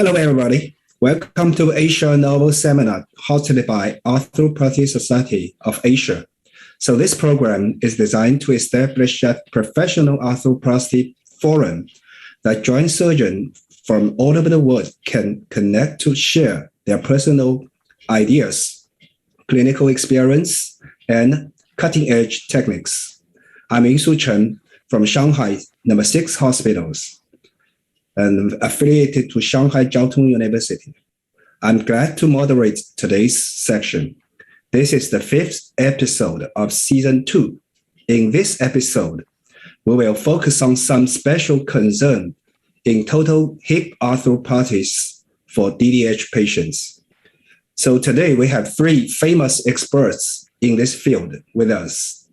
Hello, everybody. Welcome to Asia Novel Seminar hosted by Osteopathy Society of Asia. So this program is designed to establish a professional arthroplasty forum that joint surgeons from all over the world can connect to share their personal ideas, clinical experience, and cutting-edge techniques. I'm Yingsu Chen from Shanghai number 6 hospitals and affiliated to Shanghai Jiao Tong University. I'm glad to moderate today's section. This is the 5th episode of season 2. In this episode, we will focus on some special concern in total hip arthropathies for DDH patients. So today we have 3 famous experts in this field with us.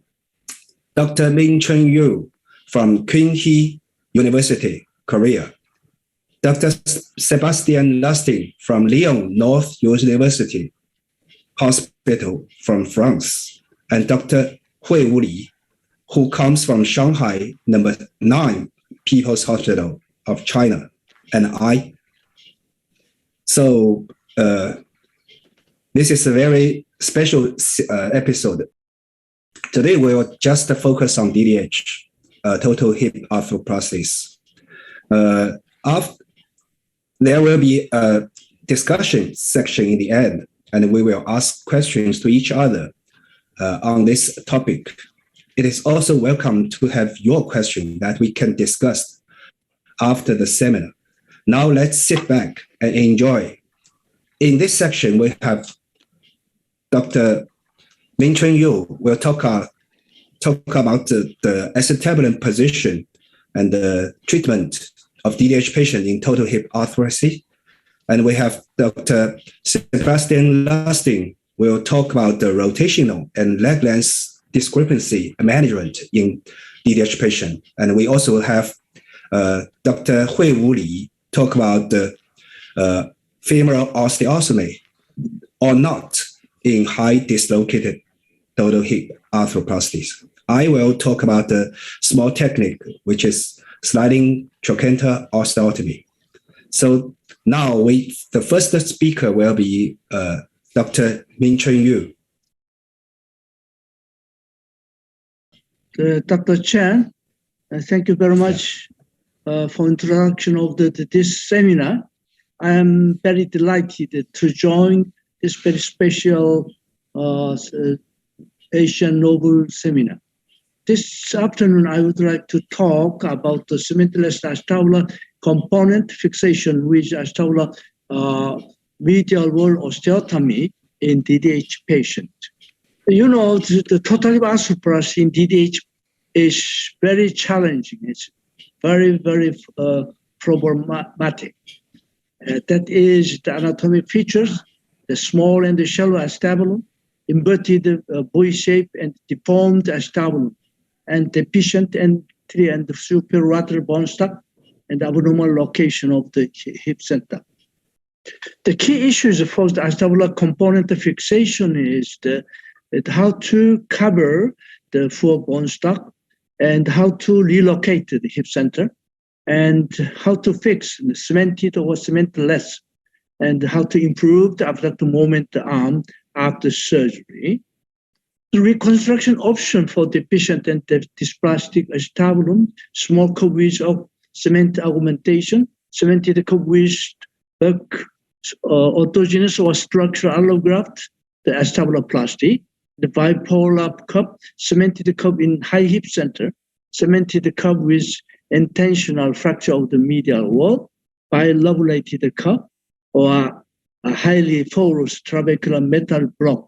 Dr. Min-Chun Yu from Kyung Hee University, Korea. Dr. Sebastian Lasting from Lyon North University Hospital from France, and Dr. Hui-Wu Li, who comes from Shanghai number 9 People's Hospital of China, and I. So this is a very special episode. Today we will just focus on DDH, total hip arthroplasties. There will be a discussion section in the end, and we will ask questions to each other on this topic. It is also welcome to have your question that we can discuss after the seminar. Now let's sit back and enjoy. In this section, we have Dr. Min-Chun Yu will talk about the acetabulum position and the treatment of DDH patient in total hip arthroplasty. And we have Dr. Sebastian Lasting will talk about the rotational and leg length discrepancy management in DDH patient. And we also have Dr. Hui-Wu Li talk about the femoral osteotomy or not in high dislocated total hip arthroplasties. I will talk about the small technique, which is sliding trochanter osteotomy. So now the first speaker will be Dr. Min-Chun Yu. Dr. Chen, thank you very much for introduction of this seminar. I am very delighted to join this very special Asian Noble Seminar. This afternoon, I would like to talk about the cementless acetabular component fixation with acetabular medial wall osteotomy in DDH patient. You know, the total hip arthroplasty in DDH is very challenging. It's very, very problematic. That is the anatomic features, the small and the shallow acetabulum, inverted buoy shape and deformed acetabulum, and deficient entry and the superior bone stock, and abnormal location of the hip center. The key issues for the acetabular component fixation is how to cover the full bone stock and how to relocate the hip center and how to fix the cemented or cementless and how to improve the abductor movement arm after surgery. The reconstruction option for deficient and dysplastic acetabulum, small curve width of cement augmentation, cemented curve width autogenous or structural allograft, the acetabuloplasty, the bipolar cup, cemented cup in high hip center, cemented cup with intentional fracture of the medial wall, bilobulated cup, or a highly porous trabecular metal block.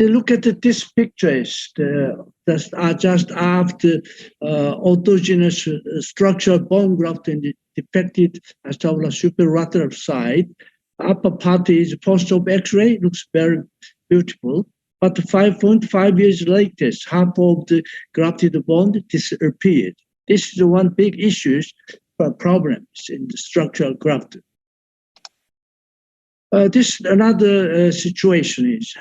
They look at this picture, just after autogenous structural bone graft in the defected acetabular superlateral side. Upper part is post-op X-ray, looks very beautiful. But 5.5 years later, half of the grafted bone disappeared. This is the one big issue for problems in the structural graft. This another situation is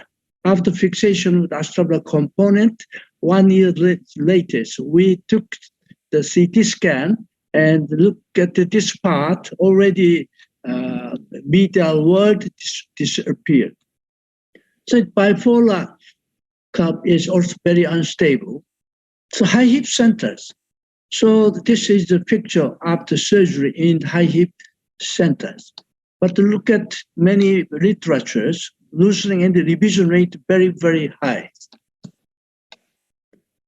after fixation with acetabular component, 1 year later, we took the CT scan and look at this part, already medial wall disappeared. So bipolar cup is also very unstable. So high hip centers. So this is the picture after surgery in high hip centers. But look at many literatures, loosening and the revision rate very, very high.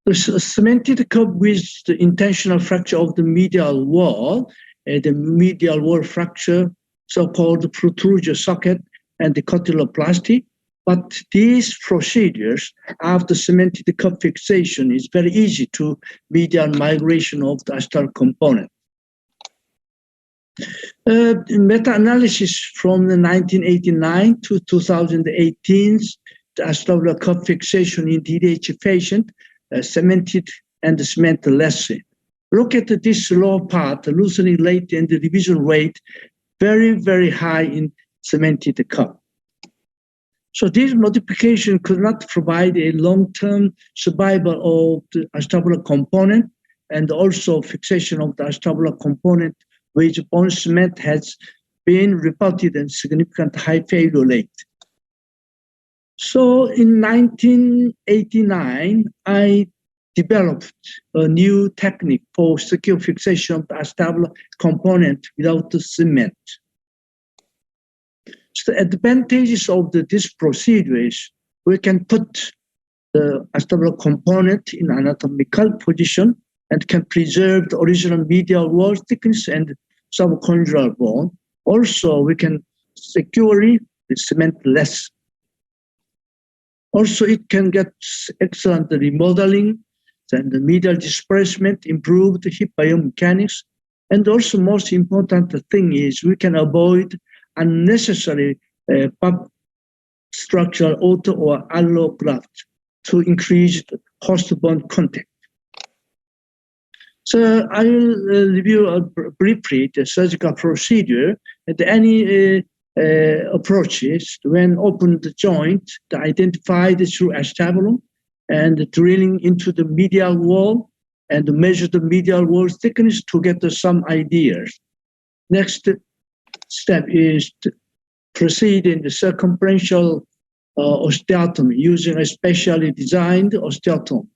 The cemented cup with the intentional fracture of the medial wall, the medial wall fracture, so-called protrusion socket, and the cutuloplasty. But these procedures, after cemented cup fixation, is very easy to medial migration of the acetabulum component. Meta-analysis from the 1989 to 2018, the acetabular cup fixation in DDH patient, cemented and cementless. Look at this lower part, the loosening rate and the revision rate, very, very high in cemented cup. So this modification could not provide a long-term survival of the acetabular component, and also fixation of the acetabular component with bone cement has been reported in significant high failure rate. So in 1989, I developed a new technique for secure fixation of the acetabular component without the cement. So the advantages of this procedure is we can put the acetabular component in anatomical position and can preserve the original medial wall thickness and subconjugal bone. Also, we can securely cementless. Also, it can get excellent remodeling and the medial displacement, improved hip biomechanics. And also, most important thing is we can avoid unnecessary structural auto or allograft to increase host bone contact. So I will review briefly the surgical procedure and any approaches when open the joint, identified through acetabulum and drilling into the medial wall and measure the medial wall thickness to get some ideas. Next step is to proceed in the circumferential osteotomy using a specially designed osteotomy.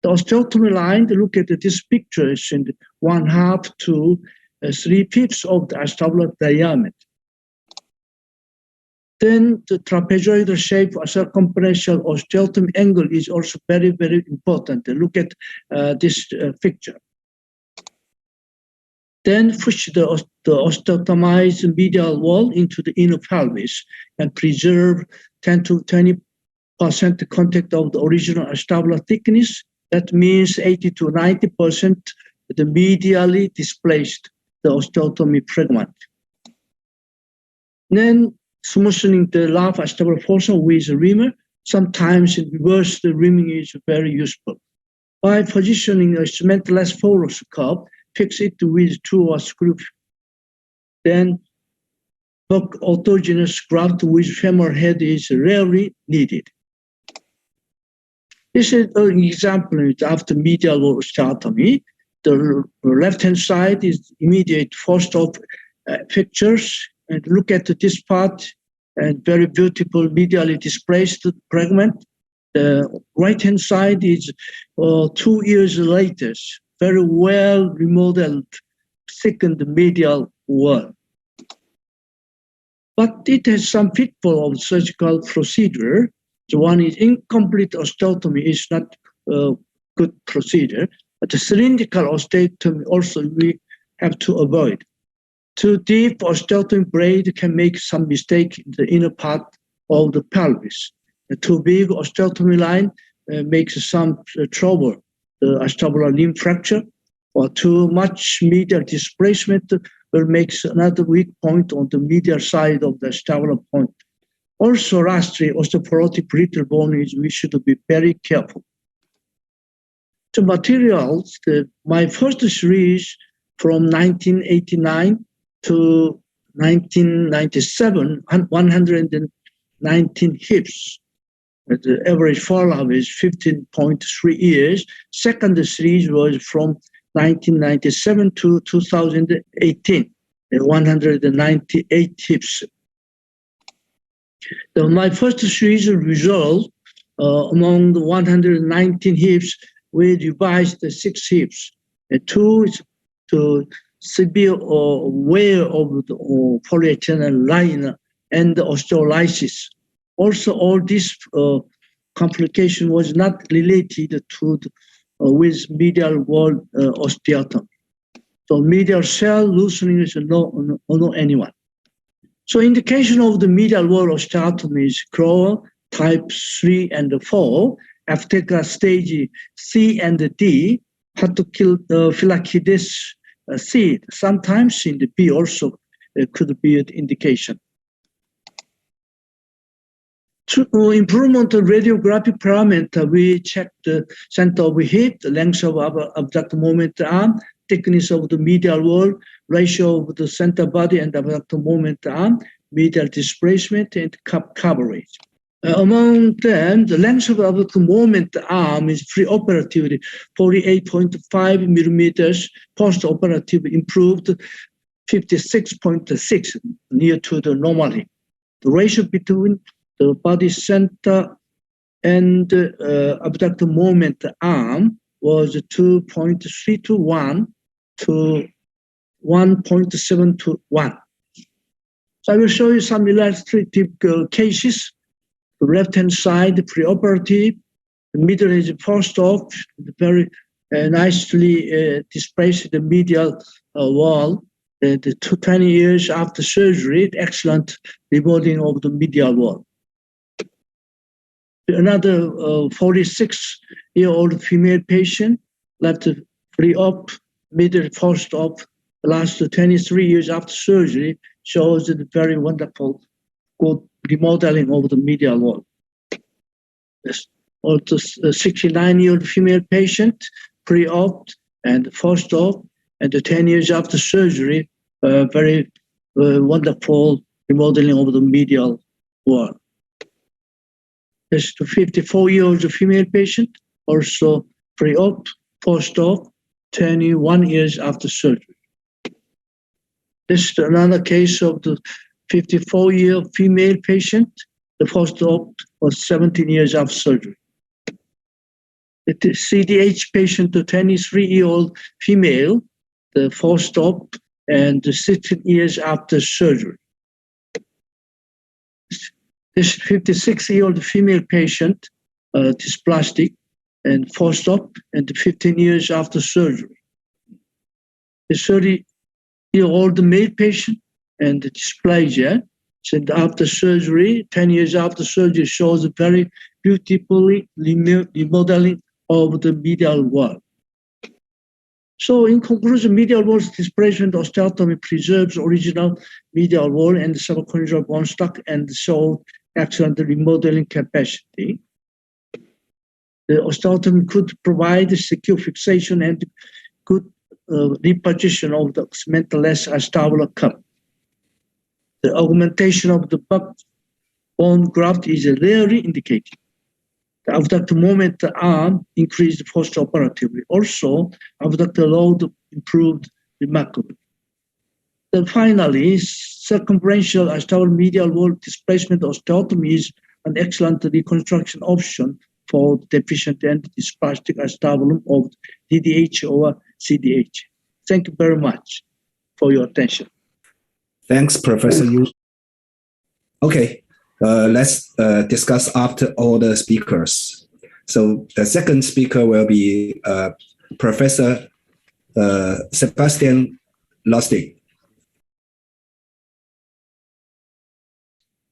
The osteotomy line, look at this picture, is in 1/2 to 3/5 of the acetabular diameter. Then the trapezoidal shape circumferential osteotomy angle is also very, very important. Look at this picture. Then push the osteotomized medial wall into the inner pelvis and preserve 10 to 20% contact of the original acetabular thickness. That means 80 to 90% the medially displaced the osteotomy fragment. Then smoothing the large acetabular portion with a reamer. Sometimes in reverse, the reaming is very useful. By positioning a cementless porous cup, fix it with 2 or screws. Then hook autogenous graft with femoral head is rarely needed. This is an example after medial osteotomy. The left-hand side is immediate first-op pictures. And look at this part, and very beautiful medially displaced fragment. The right-hand side is 2 years later, very well remodeled, thickened medial wall. But it has some pitfall of surgical procedure. The one is incomplete osteotomy is not a good procedure, but the cylindrical osteotomy also we have to avoid. Too deep osteotomy blade can make some mistake in the inner part of the pelvis. The too big osteotomy line makes some trouble, the acetabular limb fracture, or too much medial displacement will make another weak point on the medial side of the acetabular point. Also, lastly, osteoporotic brittle bone is we should be very careful. The materials, my first series from 1989 to 1997, 119 hips. The average follow-up is 15.3 years. Second series was from 1997 to 2018, 198 hips. My first series result, among the 119 hips, we revised the 6 hips. 2 is to severe wear of the polyethylene liner and the osteolysis. Also, all this complication was not related to with medial wall osteotomy. So medial cell loosening is no anyone. So indication of the medial wall osteotomy is Crowe type 3 and 4, after stage C and D, Phylakides C. Sometimes in the B also could be an indication. To improvement of radiographic parameter, we checked the center of hip, the length of abductor moment arm, thickness of the medial wall, ratio of the center body and abductor moment arm, medial displacement, and cup coverage. Among them, the length of abductor moment arm is preoperatively 48.5 millimeters, post-operative improved 56.6, near to the normal hip. The ratio between the body center and abductor moment arm was 2.3 to 1 to 1.7 to 1. So I will show you some illustrative cases. The left-hand side, preoperative, the middle is post-op, very nicely displaced the medial wall. The 20 years after surgery, excellent remodeling of the medial wall. Another 46-year-old female patient, left pre-op, middle post-op, the last 23 years after surgery, shows a very wonderful, good remodeling of the medial wall. Yes. Also, a 69-year-old female patient, pre-op and post-op, and 10 years after surgery, very wonderful remodeling of the medial wall. There's a 54-year-old female patient, also pre-op, post-op, 21 years after surgery. This is another case of the 54-year female patient. The post-op was 17 years after surgery. The CDH patient, the 23-year-old female, the post-op, and 16 years after surgery. This 56-year-old female patient, dysplastic, and post-op, and 15 years after surgery. The 30-year-old male patient, and dysplasia, and after surgery, 10 years after surgery, shows very beautifully remodeling of the medial wall. So in conclusion, medial wall displacement osteotomy preserves original medial wall and subconjugal bone stock and shows excellent remodeling capacity. The osteotomy could provide secure fixation and good reposition of the cementless acetabular cup. The augmentation of the bone graft is rarely indicated. The abductor moment arm increased post-operatively. Also, abductor load improved remarkably. Then finally, circumferential acetabular medial wall displacement osteotomy is an excellent reconstruction option for deficient and dysplastic acetabulum of DDH or CDH. Thank you very much for your attention. Thanks, Professor Yu. Okay, let's discuss after all the speakers. So the second speaker will be Professor Sebastian Lustig.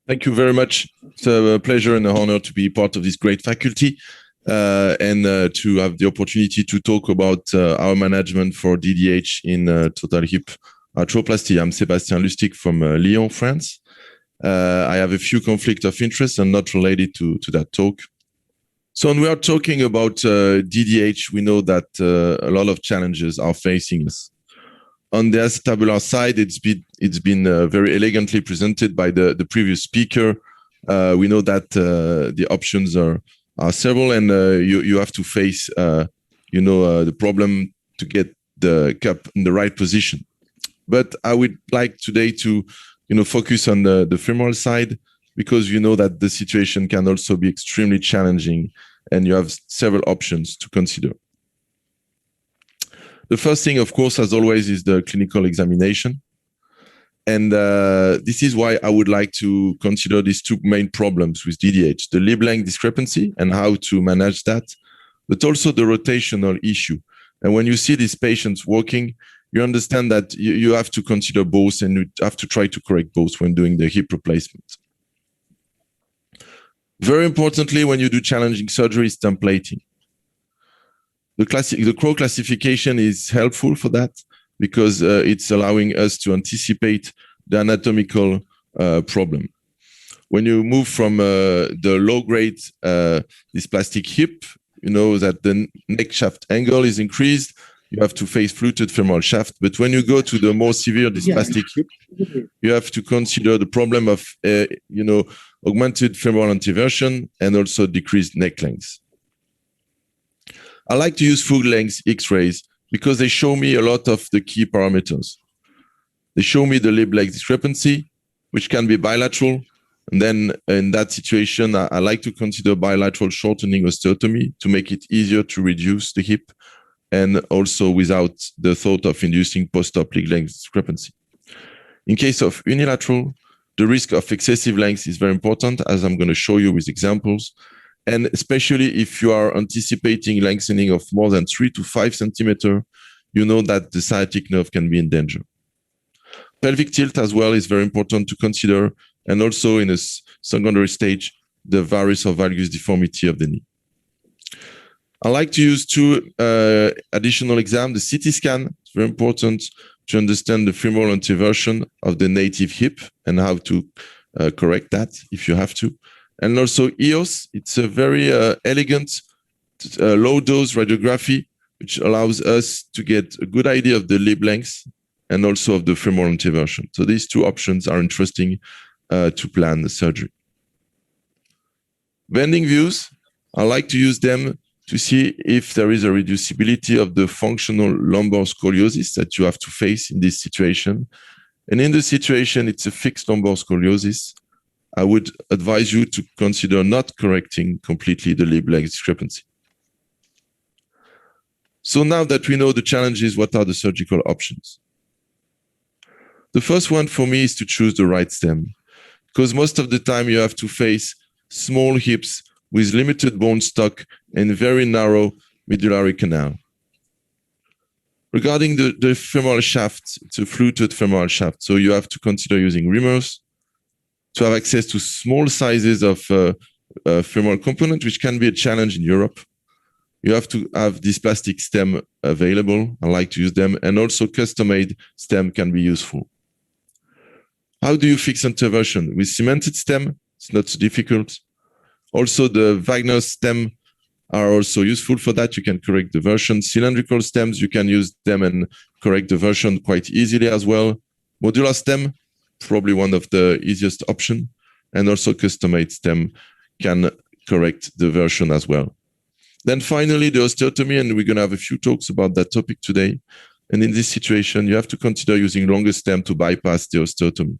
Thank you very much. It's a pleasure and an honor to be part of this great faculty and to have the opportunity to talk about our management for DDH in total hip arthroplasty. I'm Sebastian Lustig from Lyon, France. I have a few conflicts of interest and not related to that talk. So when we are talking about DDH, we know that a lot of challenges are facing us. On the acetabular side, it's been very elegantly presented by the previous speaker. We know that the options are several, and you have to face, the problem to get the cup in the right position. But I would like today to, focus on the femoral side, because you know that the situation can also be extremely challenging and you have several options to consider. The first thing, of course, as always, is the clinical examination. And this is why I would like to consider these two main problems with DDH, the limb length discrepancy and how to manage that, but also the rotational issue. And when you see these patients walking, you understand that you have to consider both and you have to try to correct both when doing the hip replacement. Very importantly, when you do challenging surgery, is templating. The Crow classification is helpful for that because it's allowing us to anticipate the anatomical problem. When you move from the low-grade dysplastic hip, you know that the neck shaft angle is increased. You have to face fluted femoral shaft. But when you go to the more severe dysplastic hip, you have to consider the problem of, augmented femoral anteversion and also decreased neck length. I like to use full-length X-rays because they show me a lot of the key parameters. They show me the limb length discrepancy, which can be bilateral. And then in that situation, I like to consider bilateral shortening osteotomy to make it easier to reduce the hip and also without the thought of inducing post-op limb length discrepancy. In case of unilateral, the risk of excessive length is very important, as I'm going to show you with examples. And especially if you are anticipating lengthening of more than 3 to 5 centimeters, you know that the sciatic nerve can be in danger. Pelvic tilt as well is very important to consider, and also in a secondary stage, the varus or valgus deformity of the knee. I like to use two additional exams. The CT scan is very important to understand the femoral anteversion of the native hip and how to correct that if you have to. And also EOS, it's a very elegant low-dose radiography, which allows us to get a good idea of the limb length and also of the femoral anteversion. So these two options are interesting to plan the surgery. Bending views, I like to use them to see if there is a reducibility of the functional lumbar scoliosis that you have to face in this situation. And in this situation, it's a fixed lumbar scoliosis. I would advise you to consider not correcting completely the limb length discrepancy. So now that we know the challenges, what are the surgical options? The first one for me is to choose the right stem, because most of the time you have to face small hips with limited bone stock and very narrow medullary canal. Regarding the femoral shaft, it's a fluted femoral shaft, so you have to consider using reamers to have access to small sizes of femoral component, which can be a challenge in Europe. You have to have this plastic stem available. I like to use them, and also custom-made stem can be useful. How do you fix anteversion? With cemented stem, it's not so difficult. Also, the Wagner stem are also useful for that. You can correct the version. Cylindrical stems, you can use them and correct the version quite easily as well. Modular stem, probably one of the easiest option. And also custom-made stem can correct the version as well. Then finally, the osteotomy, and we're going to have a few talks about that topic today. And in this situation, you have to consider using longer stem to bypass the osteotomy.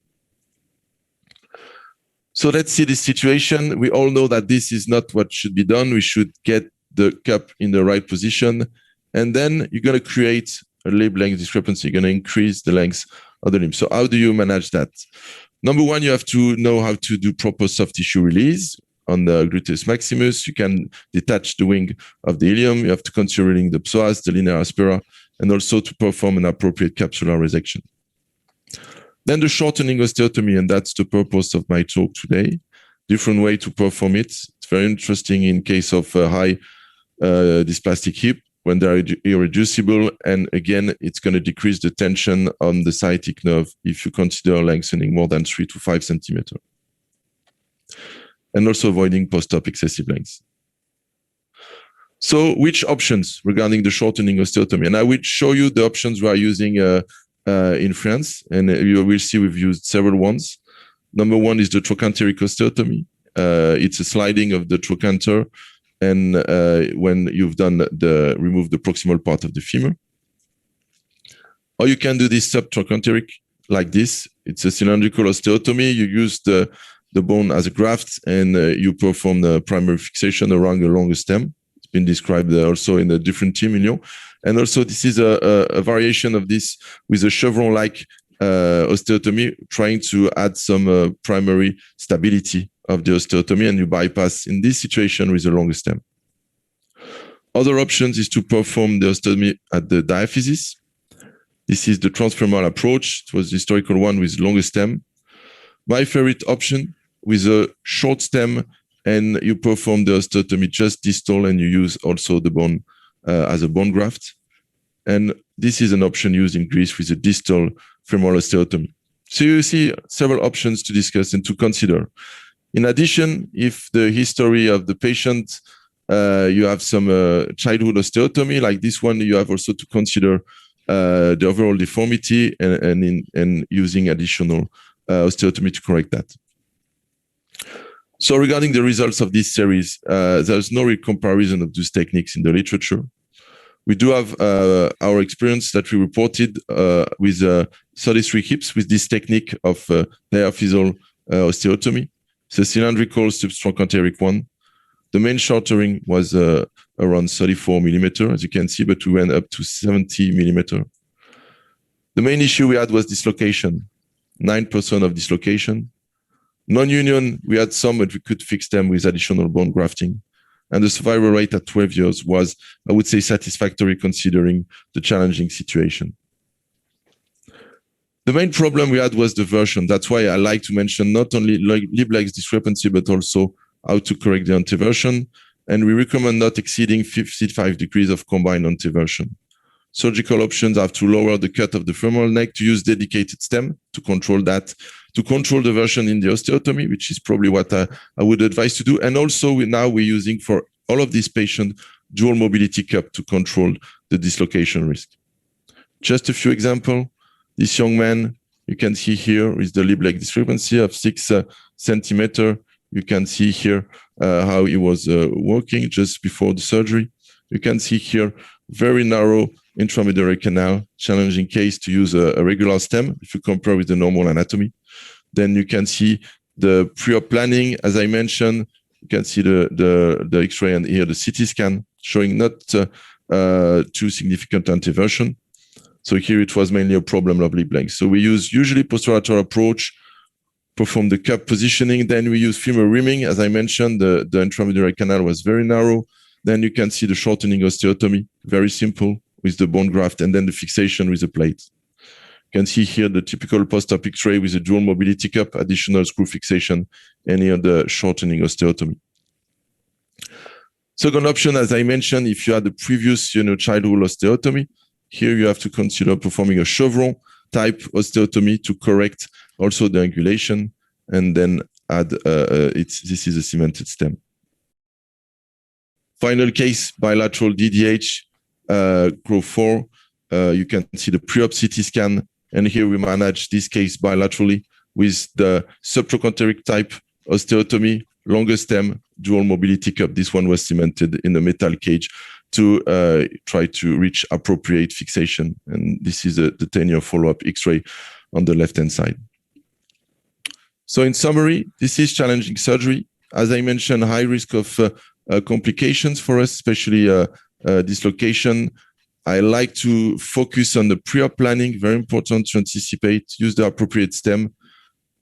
So let's see this situation. We all know that this is not what should be done. We should get the cup in the right position. And then you're going to create a limb length discrepancy. You're going to increase the length of the limb. So how do you manage that? Number one, you have to know how to do proper soft tissue release. On the gluteus maximus, you can detach the wing of the ilium. You have to consider the psoas, the linear aspera, and also to perform an appropriate capsular resection. Then the shortening osteotomy, and that's the purpose of my talk today. Different way to perform it. It's very interesting in case of a high dysplastic hip when they're irreducible. And again, it's going to decrease the tension on the sciatic nerve if you consider lengthening more than 3 to 5 centimeters. And also avoiding post-op excessive length. So which options regarding the shortening osteotomy? And I will show you the options we are using in France, and you will see we've used several ones. Number one is the trochanteric osteotomy. It's a sliding of the trochanter, and when you've done remove the proximal part of the femur. Or you can do this subtrochanteric like this. It's a cylindrical osteotomy. You use the bone as a graft, and you perform the primary fixation around the longer stem. It's been described also in a different team in Lyon. And also this is a variation of this with a chevron-like osteotomy, trying to add some primary stability of the osteotomy, and you bypass in this situation with a longer stem. Other options is to perform the osteotomy at the diaphysis. This is the transfemoral approach. It was the historical one with longer stem. My favorite option with a short stem, and you perform the osteotomy just distal, and you use also the bone as a bone graft. And this is an option used in Greece with a distal femoral osteotomy. So you see several options to discuss and to consider. In addition, if the history of the patient, you have some childhood osteotomy like this one, you have also to consider the overall deformity and using additional osteotomy to correct that. So regarding the results of this series, there's no real comparison of those techniques in the literature. We do have our experience that we reported with 33 hips with this technique of diaphyseal osteotomy. It's a cylindrical subtrochanteric one. The main shortening was around 34 millimeter, as you can see, but we went up to 70 millimeter. The main issue we had was dislocation, 9% of dislocation. Non-union, we had some, but we could fix them with additional bone grafting. And the survival rate at 12 years was, I would say, satisfactory considering the challenging situation. The main problem we had was the version. That's why I like to mention not only lib legs discrepancy, but also how to correct the anteversion. And we recommend not exceeding 55 degrees of combined anteversion. Surgical options have to lower the cut of the femoral neck, to use dedicated stem to control that, to control the version in the osteotomy, which is probably what I would advise to do. And also we're using for all of these patients dual mobility cup to control the dislocation risk. Just a few examples. This young man, you can see here with the lib leg discrepancy of 6 centimeters. You can see here how he was walking just before the surgery. You can see here very narrow intramedullary canal, challenging case to use a regular stem if you compare with the normal anatomy. Then you can see the pre-op planning. As I mentioned, you can see the X-ray and here the CT scan showing not too significant anteversion. So here it was mainly a problem of lib length. So we use usually posterolateral approach, perform the cup positioning. Then we use femur rimming. As I mentioned, the intramedullary canal was very narrow. Then you can see the shortening osteotomy, very simple with the bone graft, and then the fixation with the plate. You can see here the typical post-op X-ray with a dual mobility cup, additional screw fixation, and here the shortening osteotomy. Second option, as I mentioned, if you had the previous childhood osteotomy, here you have to consider performing a chevron type osteotomy to correct also the angulation, and then add this is a cemented stem. Final case, bilateral DDH, growth 4. You can see the pre-op CT scan, and here we manage this case bilaterally with the subtrochanteric type osteotomy, longer stem, dual mobility cup. This one was cemented in a metal cage to try to reach appropriate fixation. And this is the 10-year follow-up X-ray on the left-hand side. So in summary, this is challenging surgery. As I mentioned, high risk of complications for us, especially dislocation. I like to focus on the pre-op planning, very important to anticipate, use the appropriate stem.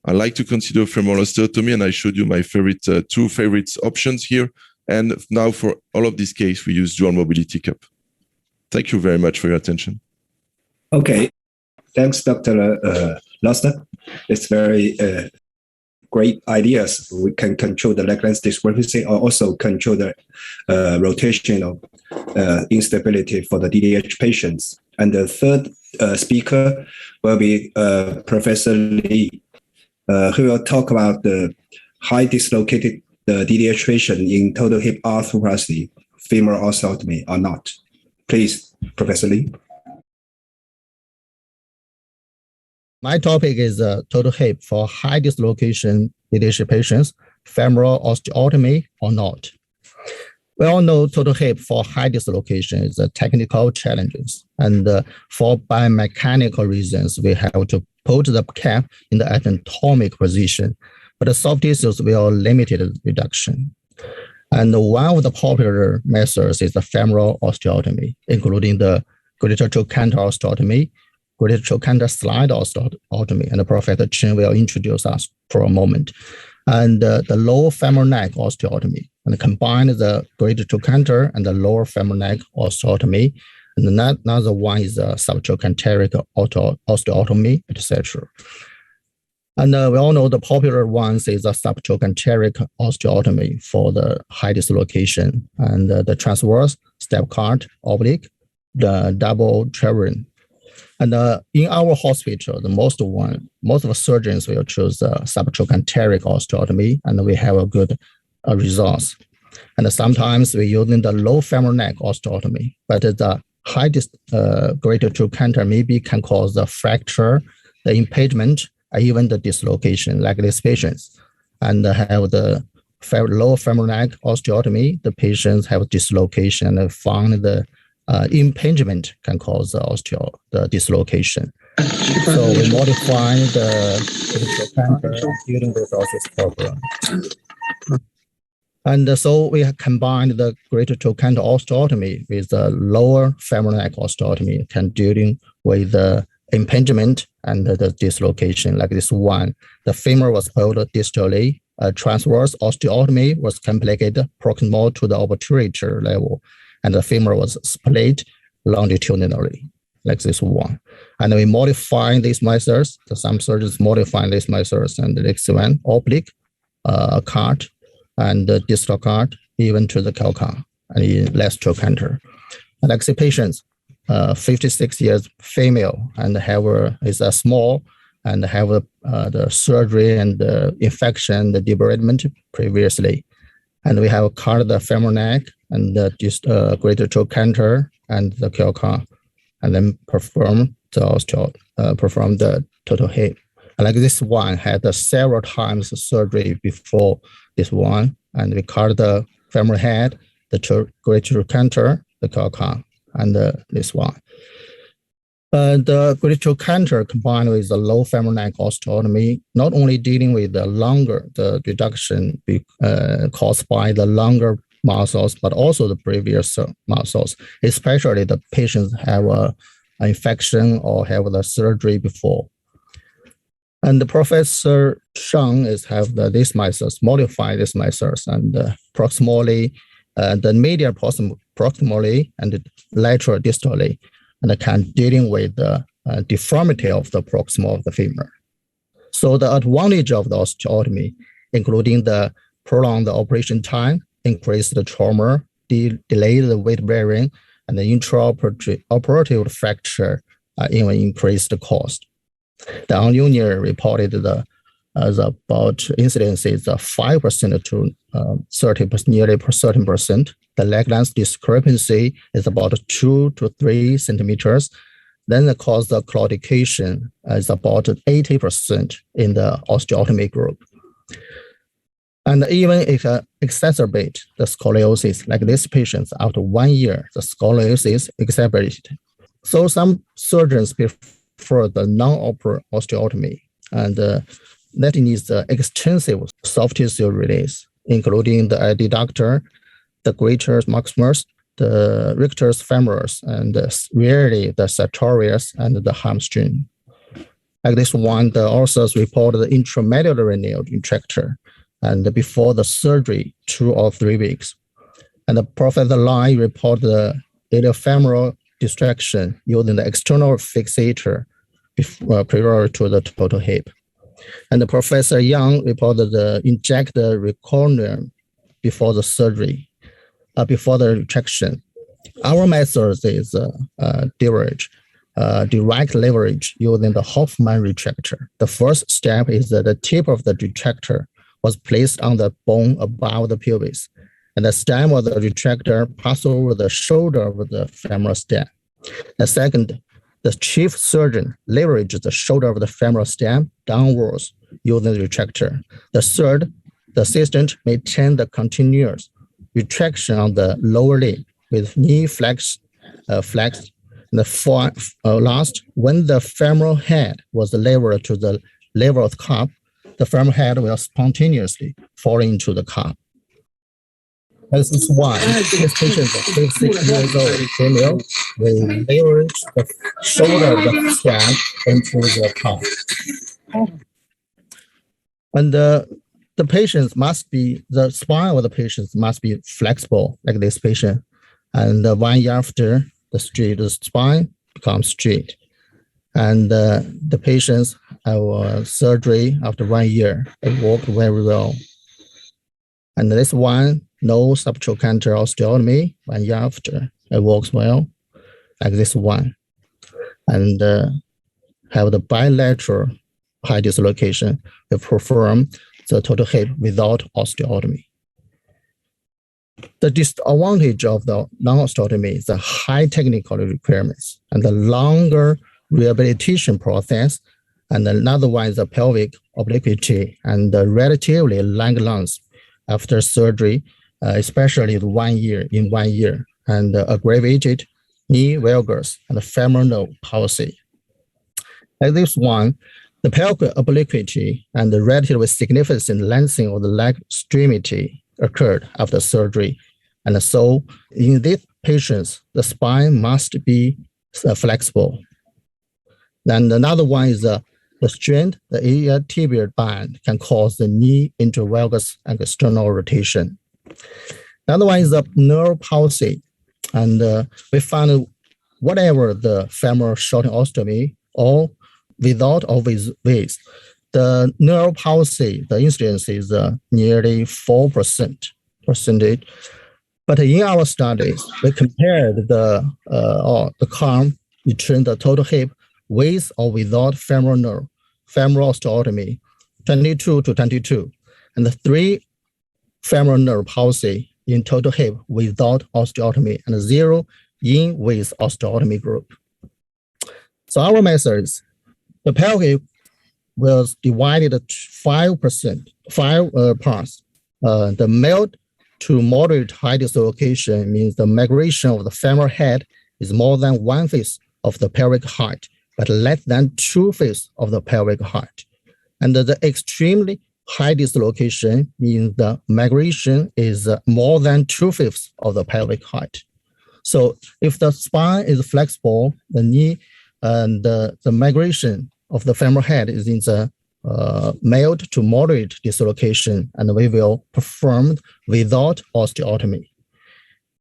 I like to consider femoral osteotomy, and I showed you my favorite two favorite options here. And now for all of this case, we use dual mobility cup. Thank you very much for your attention. Okay, thanks, Dr. Luster. It's very great ideas. We can control the leg length discrepancy, or also control the rotational instability for the DDH patients. And the third speaker will be Professor Lee, who will talk about the high dislocated DDH patient in total hip arthroplasty, femoral osteotomy or not. Please, Professor Lee. My topic is total hip for high dislocation DDH patients, femoral osteotomy or not. We all know total hip for high dislocation is a technical challenges. And for biomechanical reasons, we have to put the cap in the anatomic position, but the soft tissues will limited reduction. And one of the popular methods is the femoral osteotomy, including the greater trochanter osteotomy, greater trochanter slide osteotomy, and Professor Chen will introduce us for a moment. And the lower femoral neck osteotomy, and combine the greater trochanter and the lower femoral neck osteotomy. And another one is the subtrochanteric osteotomy, etc. And we all know the popular ones is the subtrochanteric osteotomy for the high dislocation, and the transverse, step cut, oblique, the double chevron. And in our hospital, most of the surgeons will choose subtrochanteric osteotomy, and we have a good results. And sometimes we're using the low femoral neck osteotomy, but the high greater trochanter maybe can cause the fracture, the impingement, or even the dislocation, like these patients. And have the low femoral neck osteotomy, the patients have dislocation and found the impingement can cause the dislocation. So we modify the trochanter during the process program. And so we have combined the greater trochanter osteotomy with the lower femoral neck osteotomy, can dealing with the impingement and the dislocation, like this one. The femur was pulled distally. Transverse osteotomy was complicated proximal to the obturator level, and the femur was split longitudinally, like this one. And we modify these methods. Some surgeons modify these methods, and the next one, oblique, cut, and the distal cut, even to the calcar, and less trochanter. And like the patients, 56 years female, and is a small, and have the surgery and the infection, the debridement previously. And we have cut the femoral neck and the greater trochanter and the calcar, and then perform the total hip. And like this one had several times surgery before this one, and we cut the femoral head, the greater trochanter, the calcar, and this one. The greater trochanter combined with the low femoral neck osteotomy, not only dealing with the reduction caused by the longer muscles, but also the previous muscles, especially the patients have an infection or have the surgery before. And the Professor Shang these methods, modify these methods, and proximally, the medial proximally and the lateral distally, and can dealing with the deformity of the proximal of the femur. So the advantage of the osteotomy, including the prolonged operation time, increase the trauma, delay the weight bearing, and the intraoperative fracture, even increase the cost. The Union reported about incidences of 5% to 30%, nearly 13%. The leg length discrepancy is about 2 to 3 centimeters. Then the cause of claudication is about 80% in the osteotomy group. And even if exacerbate the scoliosis, like these patients, after 1 year, the scoliosis exacerbated. So some surgeons prefer the non-operable osteotomy, and that needs extensive soft tissue release, including the adductor, the greater maximus, the rectus femoris, and rarely the sartorius and the hamstring. Like this one, the authors reported the intramedullary nail retractor, and before the surgery, 2 or 3 weeks. And the Professor Lai reported the iliofemoral distraction using the external fixator prior to the total hip. And the Professor Yang reported the inject the recordum before the surgery, before the retraction. Our method is DDH, direct leverage using the Hoffman retractor. The first step is that the tip of the retractor was placed on the bone above the pelvis, and the stem of the retractor passed over the shoulder of the femoral stem. The second, the chief surgeon leverages the shoulder of the femoral stem downwards using the retractor. The third, the assistant maintains the continuous retraction on the lower limb with knee flexed. Last, when the femoral head was level to the level of the cup, the femoral head will spontaneously fall into the cup. This is why this patient is 56 years old female. We leverage the shoulder of the strap into the cup. And the spine of the patient must be flexible, like this patient. And 1 year after, the spine becomes straight. And the patients have surgery after 1 year. They walk very well. And this one, no subtrochanter osteotomy, 1 year after, it works well, like this one. And have the bilateral high dislocation. We perform the total hip without osteotomy. The disadvantage of the non-osteotomy is the high technical requirements and the longer rehabilitation process. And another one is the pelvic obliquity and the relatively long length after surgery, especially in 1 year, and aggravated knee valgus and femoral nerve palsy. Like this one, the pelvic obliquity and the relatively significant lengthening of the leg extremity occurred after surgery. And so in these patients, the spine must be flexible. Then another one is the strain, the acetabular band can cause the knee intervalgus and external rotation. Another one is the nerve palsy. And we found whatever the femoral shorten osteotomy or without or with, the nerve palsy, the incidence is nearly 4%. But in our studies, we compared the curve between the total hip with or without femoral nerve, femoral osteotomy, 22 to 22, and the 3 femoral nerve palsy in total hip without osteotomy and 0 in with osteotomy group. So our method is the pelvic was divided to 5 parts. The mild to moderate high dislocation means the migration of the femoral head is more than 1/5 of the pelvic height, but less than 2/5 of the pelvic height. And the extremely high dislocation means the migration is more than 2/5 of the pelvic height. So if the spine is flexible, the knee and the migration of the femoral head is in the mild to moderate dislocation, and we will perform without osteotomy.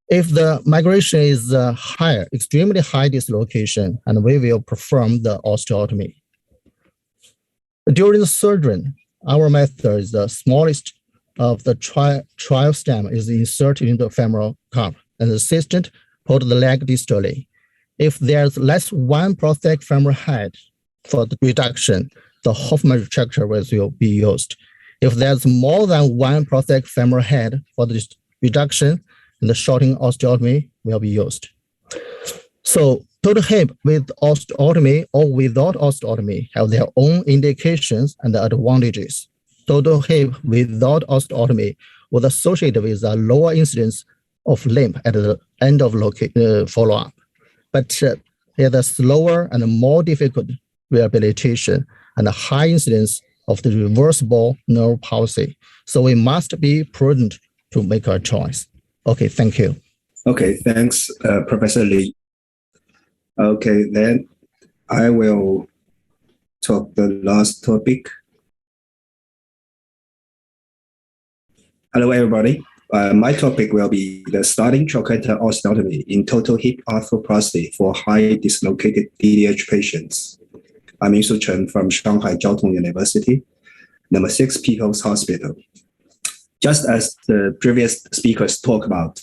If the migration is higher, extremely high dislocation, and we will perform the osteotomy. During the surgery, our method is the smallest of the trial stem is inserted in the femoral cup, and the assistant put the leg distally. If there's less one prosthetic femoral head for the reduction, the Hoffman retractor will be used. If there's more than one prosthetic femoral head for the reduction, the shorten osteotomy will be used. So total hip with osteotomy or without osteotomy have their own indications and advantages. Total hip without osteotomy was associated with a lower incidence of limp at the end of follow-up, but it has slower and more difficult rehabilitation and a high incidence of the reversible nerve palsy. So we must be prudent to make our choice. Okay, thank you. Okay, thanks, Professor Lee. Okay, then I will talk the last topic. Hello, everybody. My topic will be the starting trochanter osteotomy in total hip arthroplasty for high dislocated DDH patients. I'm Yinsu Chen from Shanghai Jiao Tong University, number 6 People's Hospital. Just as the previous speakers talked about,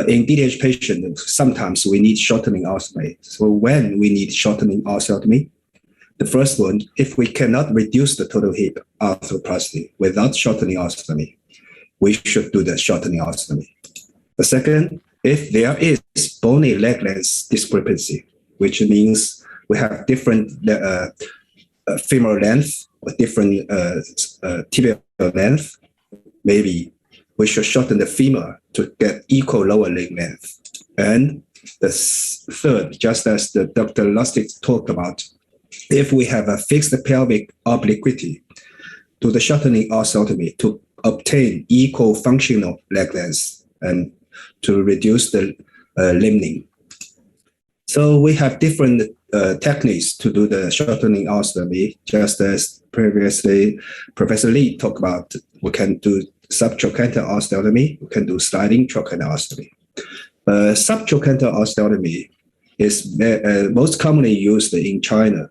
in DDH patients, sometimes we need shortening osteotomy. So when we need shortening osteotomy, the first one, if we cannot reduce the total hip arthroplasty without shortening osteotomy, we should do the shortening osteotomy. The second, if there is bony leg length discrepancy, which means we have different femoral length or different tibial length, maybe we should shorten the femur to get equal lower leg length. And the third, just as the Dr. Lustig talked about, if we have a fixed pelvic obliquity, do the shortening osteotomy to obtain equal functional leg length and to reduce the limiting. So we have different techniques to do the shortening osteotomy, just as previously Professor Lee talked about. We can do subtrochanter osteotomy, we can do sliding trochanter osteotomy. Subtrochanter osteotomy is most commonly used in China.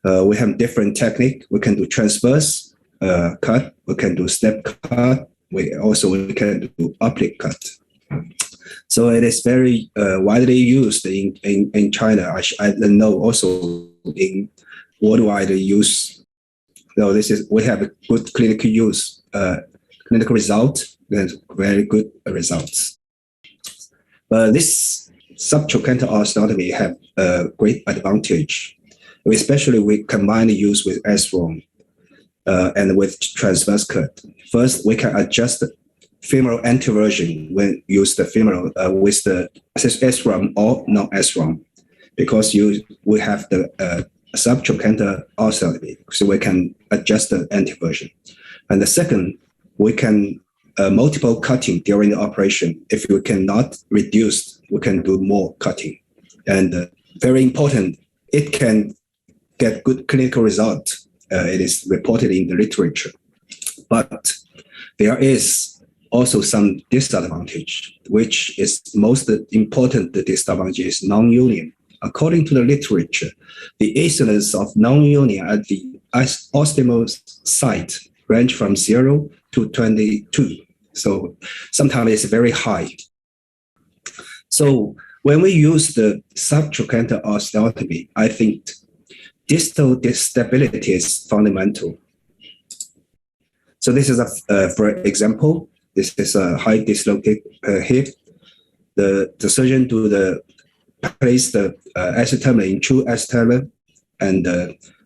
We have different technique. We can do transverse cut, we can do step cut, we can do oblique cut. So it is very widely used in China. I know also in worldwide use. So we have a good clinical use, clinical result, and very good results. This subtrochanter osteotomy have a great advantage, especially we combine the use with S1 and with transverse cut. First, we can adjust the femoral anteversion when use the femoral with the S1 or non-S1, because we have the subtrochanter osteotomy, so we can adjust the anteversion. And the second, we can multiple cutting during the operation. If we cannot reduce, we can do more cutting. And very important, it can get good clinical result. It is reported in the literature. But there is also some disadvantage, which is most important. The disadvantage is non-union. According to the literature, the incidence of non-union at the osteotomy site range from 0 to 22. So sometimes it's very high. So when we use the subtrochanter osteotomy, I think distal stability is fundamental. So this is for example, this is a high dislocated hip. The surgeon place the acetabulum in true acetabulum and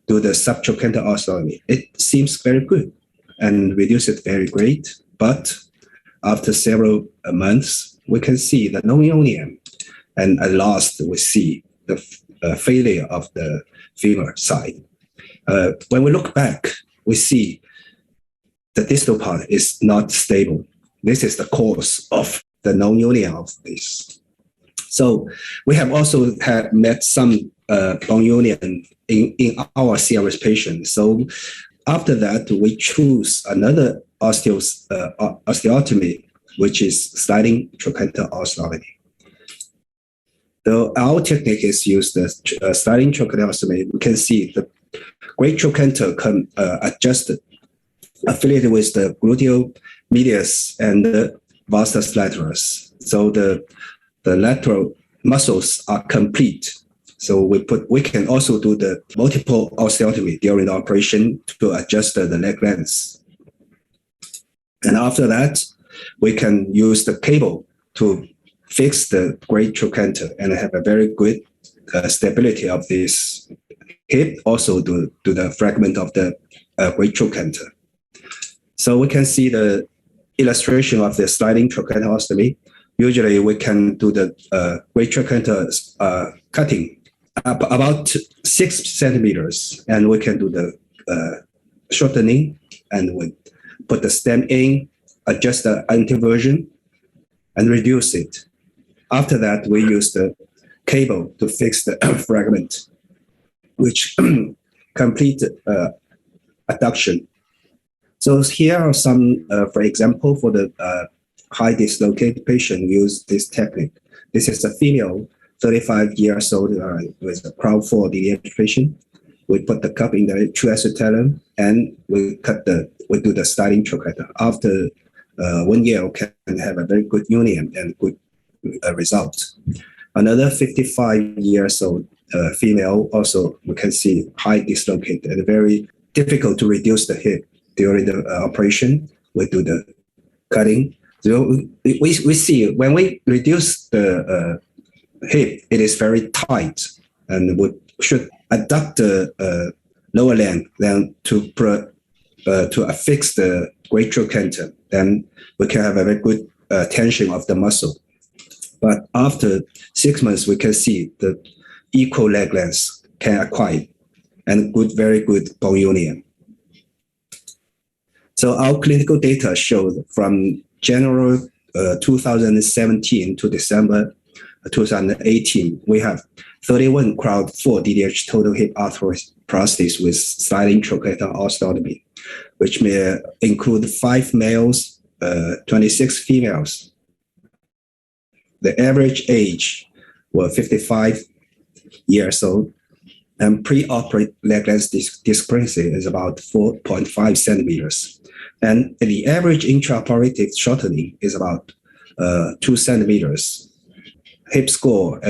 do the subtrochanter osteotomy. It seems very good and reduce it very great, but after several months, we can see the non-union, and at last we see the failure of the femur side. When we look back, we see the distal part is not stable. This is the cause of the non-union of this. So we have also met some bone union in our CRS patients. So after that, we choose another osteotomy, which is sliding trochanter osteotomy. So our technique is used the sliding trochanter osteotomy. We can see the great trochanter can adjust affiliated with the gluteal medius and the vastus lateralis. So the lateral muscles are complete. So we can also do the multiple osteotomy during the operation to adjust the leg length. And after that, we can use the cable to fix the great trochanter and have a very good stability of this hip, also do the fragment of the great trochanter. So we can see the illustration of the sliding trochanter osteotomy. Usually we can do the great trochanter cutting up about 6 centimeters, and we can do the shortening, and we put the stem in, adjust the anteversion, and reduce it. After that, we use the cable to fix the fragment, which complete adduction. So here are some, for example, for the high dislocated patient, use this technique. This is a female, 35 years old, with a crowd 4 DDH patient. We put the cup in the true acetabulum, and we do the sliding trochanter. After 1 year, we can have a very good union and good result. Another 55 years old female, also we can see high dislocated and very difficult to reduce the hip during the operation. We do the cutting. So we see when we reduce the hip, it is very tight, and we should adduct the lower leg then to affix the great trochanter then we can have a very good tension of the muscle. But after 6 months, we can see the equal leg length can acquire and very good bone union. So our clinical data showed from January 2017 to December 2018, we have 31 crowd 4 DDH total hip arthroplasties with sliding trochanter osteotomy, which may include 5 males, 26 females. The average age was 55 years old, and pre-operative leg length discrepancy is about 4.5 centimeters. And the average intraoperative shortening is about 2 centimeters. Hip score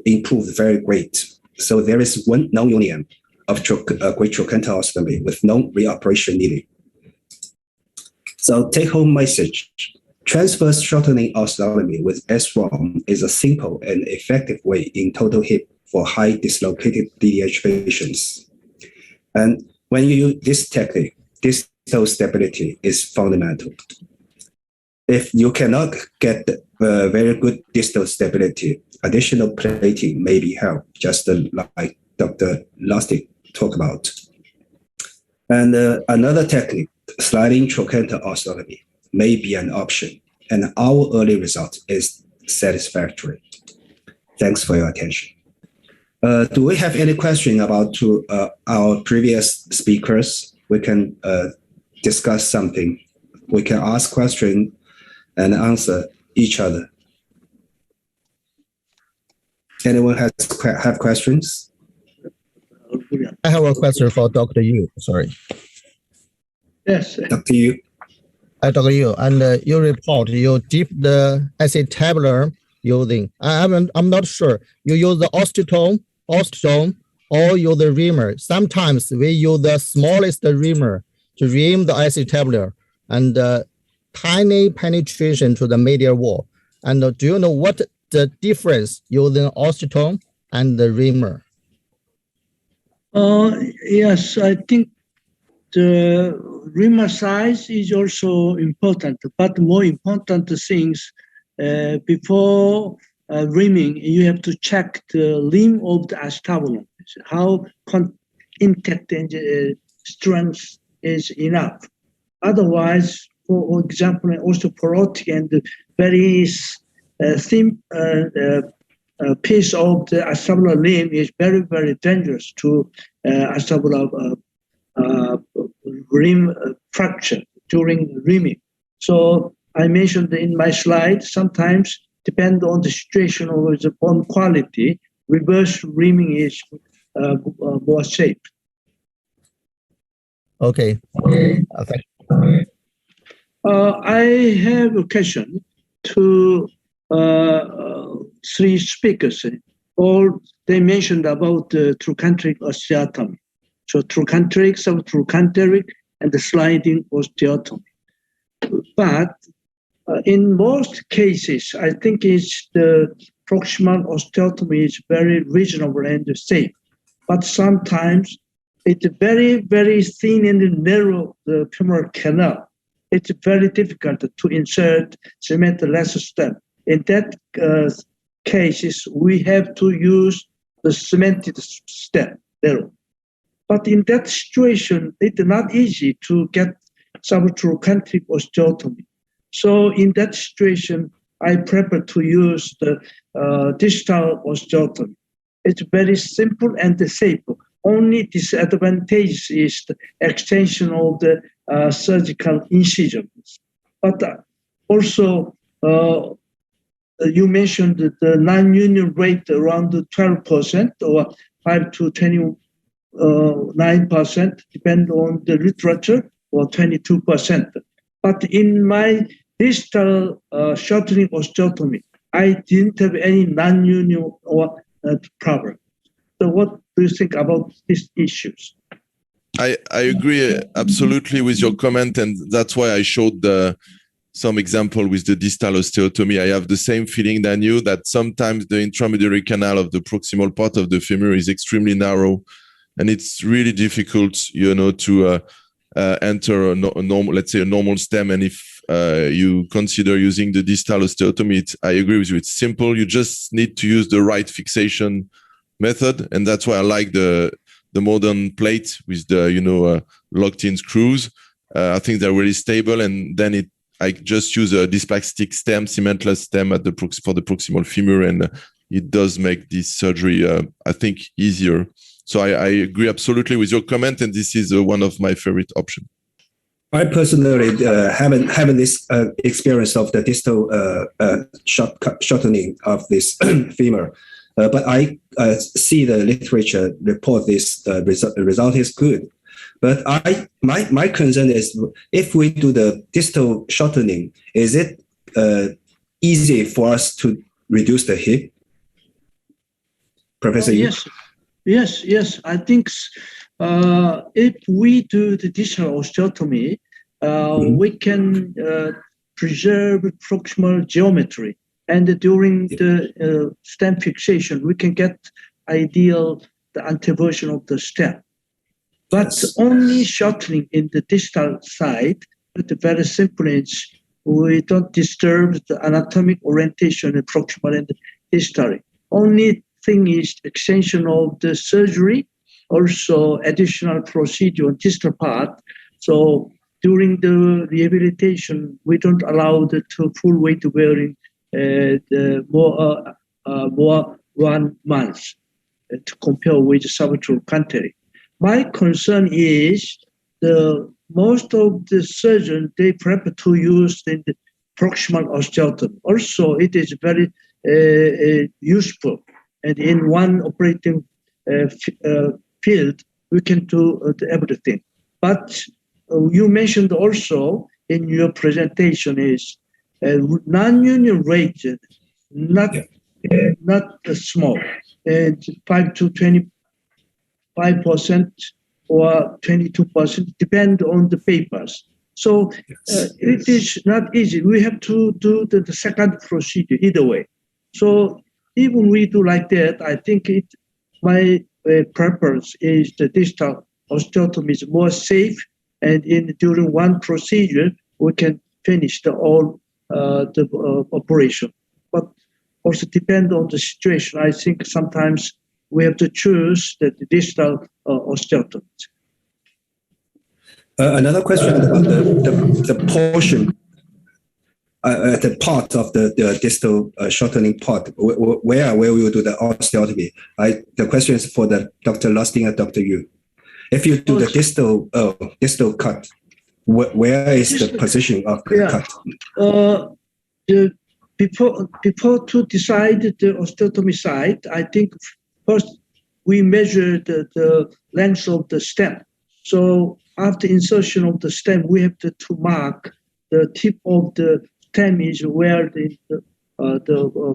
improved very great. So there is one non-union of great trochanter osteotomy with no reoperation needed. So take-home message. Transverse shortening osteotomy with S1 is a simple and effective way in total hip for high dislocated DDH patients. And when you use this technique, distal stability is fundamental. If you cannot get very good distal stability, additional plating may be helped, just like Dr. Lustig talked about. And another technique, sliding trochanter osteotomy, may be an option, and our early result is satisfactory. Thanks for your attention. Do we have any question about our previous speakers? We can discuss something. We can ask questions and answer each other. Anyone have questions? I have a question for Dr. Yu. Sorry. Yes. Dr. Yu. Dr. Yu, and you report you dip the acetabular using. I'm not sure. You use the osteotome, or use the reamer. Sometimes we use the smallest reamer to ream the acetabular and tiny penetration to the medial wall. And do you know what the difference using osteotome and the reamer? Yes, I think the reamer size is also important, but more important things before reaming, you have to check the limb of the acetabulum, how intact and strength is enough. Otherwise, for example, an osteoporotic and very thin piece of the acetabular limb is very, very dangerous to acetabular rim fracture during reaming. So I mentioned in my slide, sometimes depend on the situation or the bone quality, reverse reaming is more safe. Okay. I have a question to 3 speakers. All they mentioned about the trochanteric osteotomy. So trochanteric, subtrochanteric, and the sliding osteotomy. But in most cases, I think it's the proximal osteotomy is very reasonable and safe. But sometimes it's very, very thin and narrow, the femoral canal. It's very difficult to insert cementless stem. In that cases, we have to use the cemented stem narrow. But in that situation, it's not easy to get subtrochanteric osteotomy. So in that situation, I prefer to use the distal osteotomy. It's very simple and safe. Only disadvantage is the extension of the surgical incisions. But also, you mentioned the non-union rate around 12% or 5 to 29%, depend on the literature, or 22%. But in my distal shortening osteotomy, I didn't have any non-union or problem. So what do you think about these issues? I agree absolutely with your comment, and that's why I showed some example with the distal osteotomy. I have the same feeling than you, that sometimes the intramedullary canal of the proximal part of the femur is extremely narrow, and it's really difficult, to enter a normal, let's say a normal stem, and if you consider using the distal osteotomy, I agree with you. It's simple. You just need to use the right fixation method, and that's why I like the modern plate with the locked-in screws. I think they're really stable, and then I just use a dysplastic stem, cementless stem for the proximal femur, and it does make this surgery, I think, easier. So I agree absolutely with your comment, and this is one of my favorite options. I personally haven't this experience of the distal shortening of this femur, but I see the literature report this result is good. But my concern is, if we do the distal shortening, is it easy for us to reduce the hip? Professor Yu? Yes. I think if we do the distal osteotomy, we can preserve proximal geometry, and during the stem fixation, we can get ideal the anteversion of the stem. But only shortening in the distal side, with the very simple is we don't disturb the anatomic orientation in proximal and distal. Only thing is extension of the surgery, also additional procedure on distal part. So during the rehabilitation, we don't allow the full weight wearing more 1 month to compare with subtotal cantary. My concern is most of the surgeons, they prefer to use the proximal osteotomy. Also, it is very useful. And in one operating field, we can do everything. But you mentioned also in your presentation is non-union rate, not small, and 5 to 25% or 22%, depend on the papers. So it is not easy. We have to do the second procedure either way. So even we do like that, I think my preference is the distal osteotomy is more safe, and during one procedure we can finish the operation. But also depend on the situation. I think sometimes we have to choose the distal osteotomy. Another question about the portion, the part of the distal shortening part, where we will do the osteotomy. The question is for Dr. Lustig and Dr. Yu. If you do the distal cut, where is the position of the cut? Before to decide the osteotomy site, I think first we measure the length of the stem. So after insertion of the stem, we have to mark the tip of the stem is where the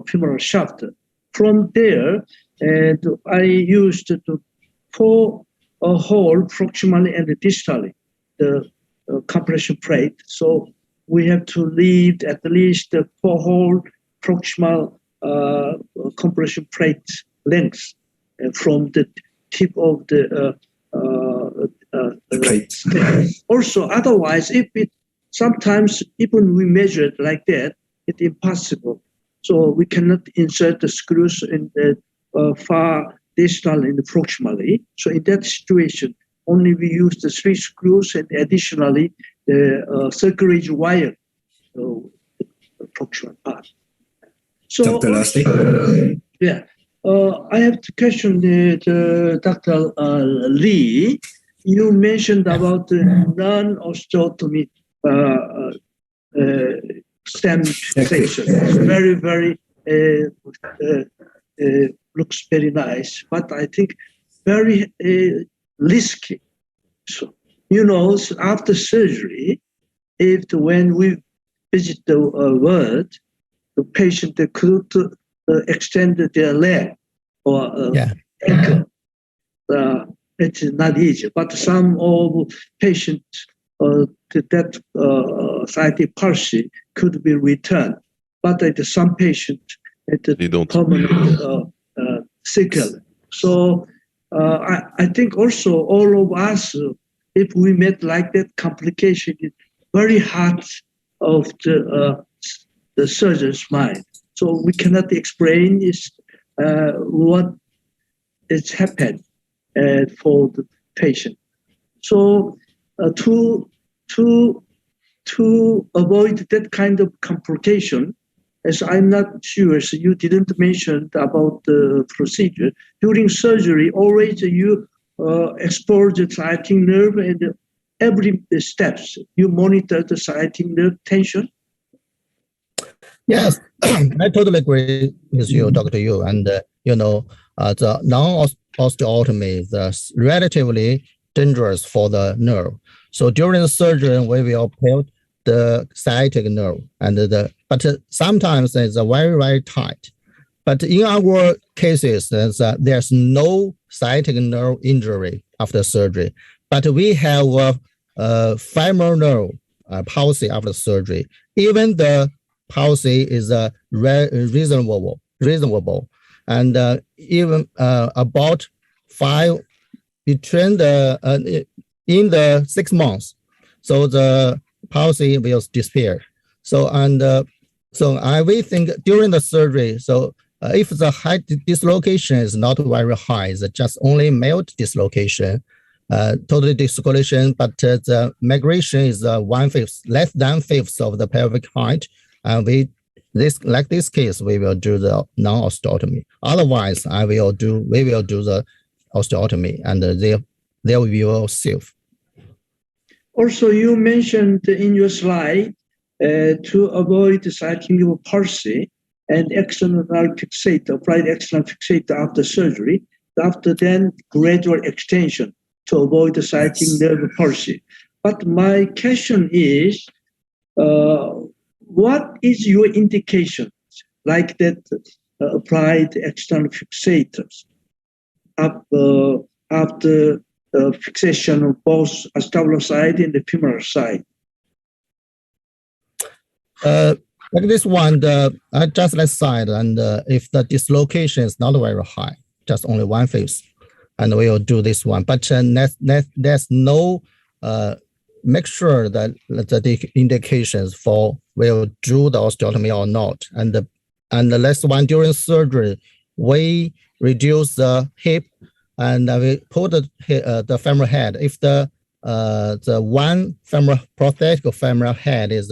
femoral shaft. From there, and I used to pour a hole proximally and distally, the compression plate. So we have to leave at least 4 hole proximal compression plate length from the tip of the plate. Also, otherwise, sometimes even we measure it like that, it's impossible. So we cannot insert the screws in the far distal and proximally. So in that situation, only we use the 3 screws and additionally the circulatory wire, the proximal part. So, Dr. Lustig? I have to question Dr. Lee. You mentioned about the non-osteotomy stem fixation. Very, very looks very nice, but I think very risky. So, after surgery, when we visit the ward, the patient could extend their leg or ankle. It is not easy, but some of patients that sciatic palsy could be returned, but some patients they don't permanent sequel. So I think also all of us if we met like that, complication is very hard of the surgeon's mind. So we cannot explain what has happened for the patient. So to avoid that kind of complication, as I'm not sure, so you didn't mention about the procedure. During surgery, always you explore the sciatic nerve and every steps. You monitor the sciatic nerve tension. Yes, I totally agree with you, Dr. Yu. And, the non-osteotomy is relatively dangerous for the nerve. So during the surgery, we will put the sciatic nerve, but sometimes it's very, very tight. But in our cases, there's no sciatic nerve injury after surgery, but we have a femoral nerve palsy after surgery. Even the palsy is reasonable, and even about between in the 6 months, so the palsy will disappear. We think during the surgery, so if the height dislocation is not very high, it's just only mild dislocation, total dislocation, but the migration is 1/5, less than 1/5 of the pelvic height. And this case, we will do the non-osteotomy. Otherwise, we will do the osteotomy, and they will save. Also, you mentioned in your slide to avoid sciatic nerve palsy and external fixator, applied external fixator after surgery, after then gradual extension to avoid the sciatic nerve palsy. But my question is, what is your indication like that applied external fixators after fixation of both acetabular side and the femoral side? Like this one, just left side, and if the dislocation is not very high, just only 1/5, and we will do this one. But there's no make sure that the indications for will do the osteotomy or not. And the last one, during surgery, we reduce the hip and we put the femoral head. If the one femoral prosthetic femoral head is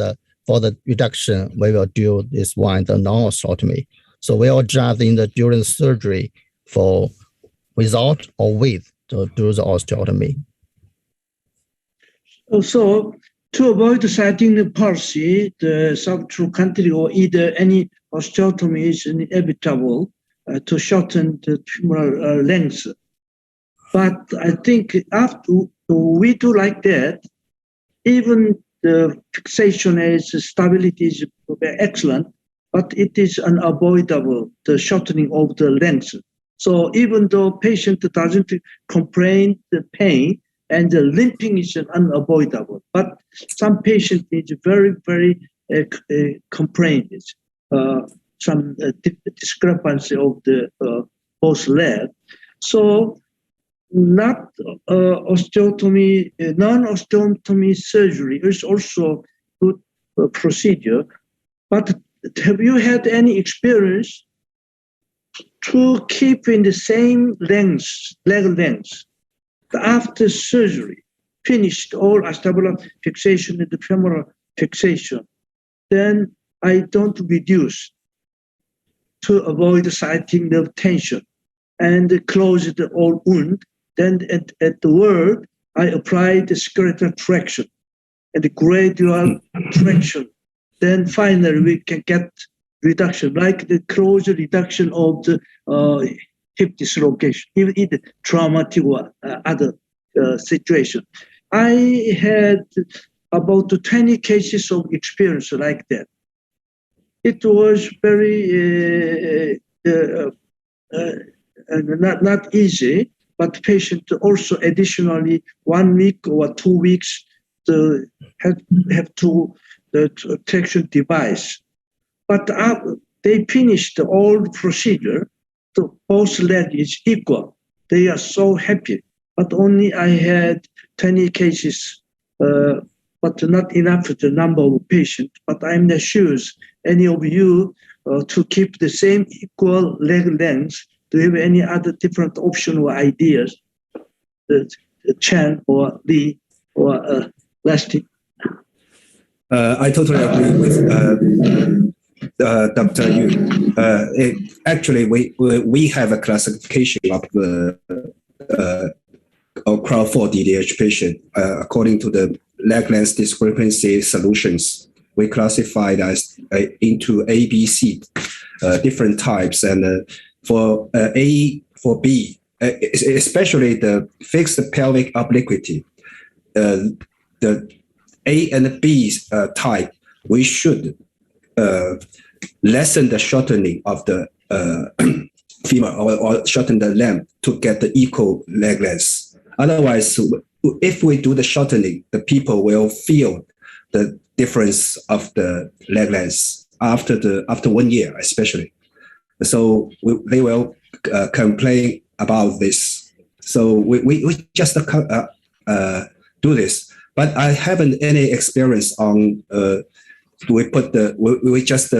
for the reduction, we will do this one, the non-osteotomy. So we will adjust during surgery for without or with to do the osteotomy. So to avoid the sciatic nerve palsy, the subtrochanteric or either any osteotomy is inevitable to shorten the femoral length. But I think after we do like that, even the fixation as stability is excellent, but it is unavoidable, the shortening of the length. So even though patient doesn't complain the pain, and the limping is unavoidable, but some patient is very, very complain some discrepancy of the both leg. So not osteotomy, non-osteotomy surgery is also good procedure. But have you had any experience to keep in the same length, leg length, after surgery, finished all acetabular fixation and the femoral fixation? Then I don't reduce to avoid the sciatic nerve tension and close the old wound. Then at the word, I apply the skeletal traction and the gradual traction. Then finally we can get reduction, like the close reduction of the hip dislocation, even in the traumatic or other situation. I had about 20 cases of experience like that. It was very not easy, but patient also additionally 1 week or 2 weeks to have to the traction device. But they finished all procedure. So both leg is equal. They are so happy. But only I had 20 cases, but not enough for the number of patients. But I'm not sure any of you to keep the same equal leg length. Do you have any other different option or ideas? Chen or Lee or Leslie? I totally agree with Dr. Yu. Actually, we have a classification of the crowd 4 DDH patient according to the leg length discrepancy solutions. We classified as into A, B, C, different types, and for for B, especially the fixed pelvic obliquity, the A and B type, we should lessen the shortening of the femur or shorten the length to get the equal leg length. Otherwise, if we do the shortening, the people will feel the difference of the leg length after 1 year, especially. So they will complain about this. So we just do this. But I haven't any experience on we just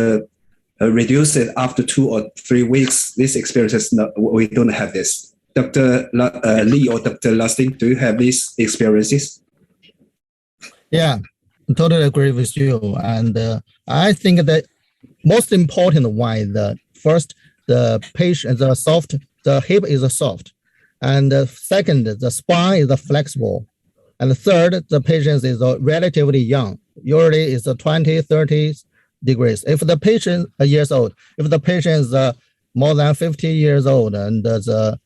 reduce it after 2 or 3 weeks. This experience is not, we don't have this. Dr. Lee or Dr. Lustig, do you have these experiences? Yeah, I totally agree with you. And I think that most important one, first, the patient, the hip is soft. And second, the spine is flexible. And third, the patient is relatively young. Usually it's 20, 30 degrees. If the patient is years old, if the patient is more than 50 years old and the